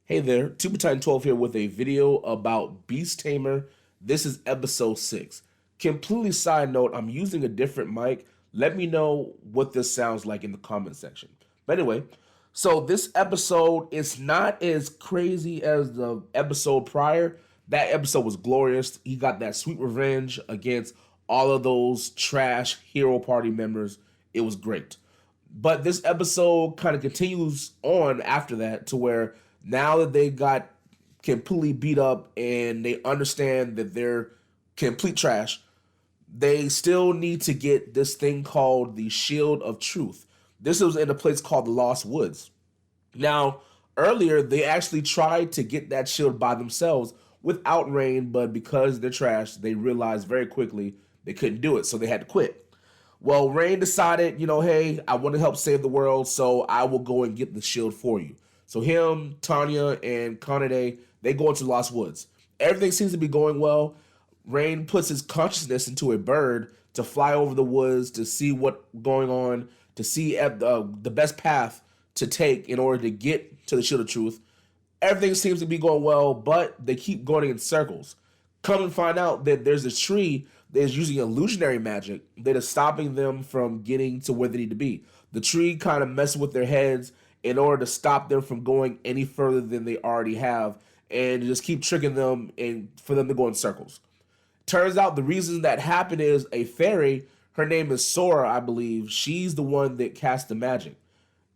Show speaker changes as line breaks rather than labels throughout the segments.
Hey there, Tuber Titan 12 here with a video about Beast Tamer. This is episode 6. Completely side note, I'm using a different mic. Let me know what this sounds like in the comment section. But anyway, so this episode is not as crazy as the episode prior. That episode was glorious. He got that sweet revenge against all of those trash hero party members. It was great. But this episode kind of continues on after that to where now that they got completely beat up and they understand that they're complete trash, they still need to get this thing called the Shield of Truth. This was in a place called the Lost Woods. Now, earlier, they actually tried to get that shield by themselves without Rain, but because they're trash, they realized very quickly they couldn't do it, so they had to quit. Well, Rain decided, hey, I want to help save the world, so I will go and get the shield for you. So him, Tanya, and Kanade, they go into Lost Woods. Everything seems to be going well. Rain puts his consciousness into a bird to fly over the woods to see what's going on, to see the best path to take in order to get to the Shield of Truth. Everything seems to be going well, but they keep going in circles. Come and find out that there's a tree that is using illusionary magic that is stopping them from getting to where they need to be. The tree kind of messes with their heads in order to stop them from going any further than they already have and just keep tricking them and for them to go in circles. Turns out the reason that happened is a fairy, her name is Sora, I believe. She's the one that cast the magic.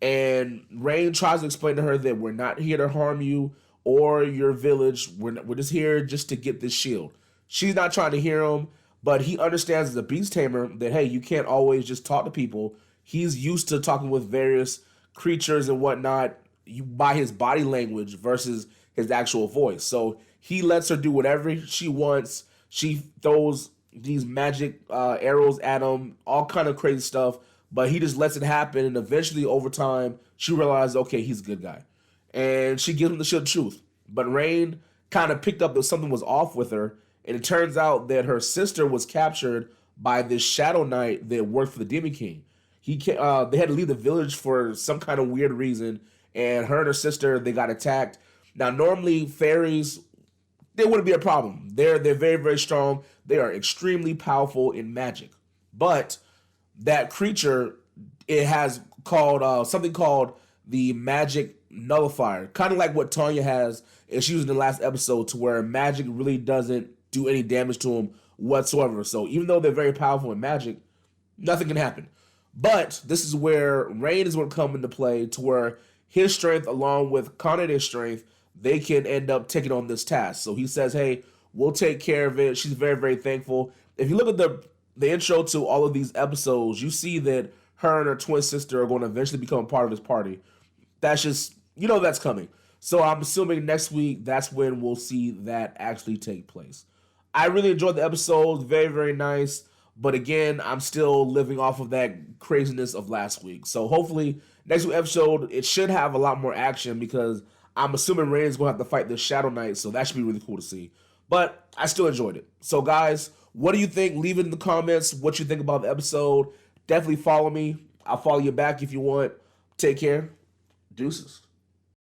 And Rain tries to explain to her that we're not here to harm you or your village. We're just here just to get this shield. She's not trying to hear him, but he understands as a beast tamer that, hey, you can't always just talk to people. He's used to talking with various creatures and whatnot by his body language versus his actual voice. So he lets her do whatever she wants. She throws these magic arrows at him, all kind of crazy stuff, but he just lets it happen. And eventually, over time, she realizes, okay, he's a good guy. And she gives him the Shield of Truth. But Rain kind of picked up that something was off with her. And it turns out that her sister was captured by this Shadow Knight that worked for the Demon King. They had to leave the village for some kind of weird reason, and her and her sister, they got attacked. Now, normally fairies, they wouldn't be a problem. They're very, very strong. They are extremely powerful in magic. But that creature, it has called something called the Magic Nullifier, kind of like what Tanya has, and she was in the last episode, to where magic really doesn't do any damage to them whatsoever. So even though they're very powerful in magic, nothing can happen. But this is where Rain is going to come into play, to where his strength, along with Kanade's strength, they can end up taking on this task. So he says, hey, we'll take care of it. She's very, very thankful. If you look at the intro to all of these episodes, you see that her and her twin sister are going to eventually become a part of his party. That's just, that's coming. So I'm assuming next week, that's when we'll see that actually take place. I really enjoyed the episode. Very, very nice. But again, I'm still living off of that craziness of last week. So hopefully, next week's episode, it should have a lot more action because I'm assuming Rain's going to have to fight this Shadow Knight. So that should be really cool to see. But I still enjoyed it. So guys, what do you think? Leave it in the comments what you think about the episode. Definitely follow me. I'll follow you back if you want. Take care. Deuces.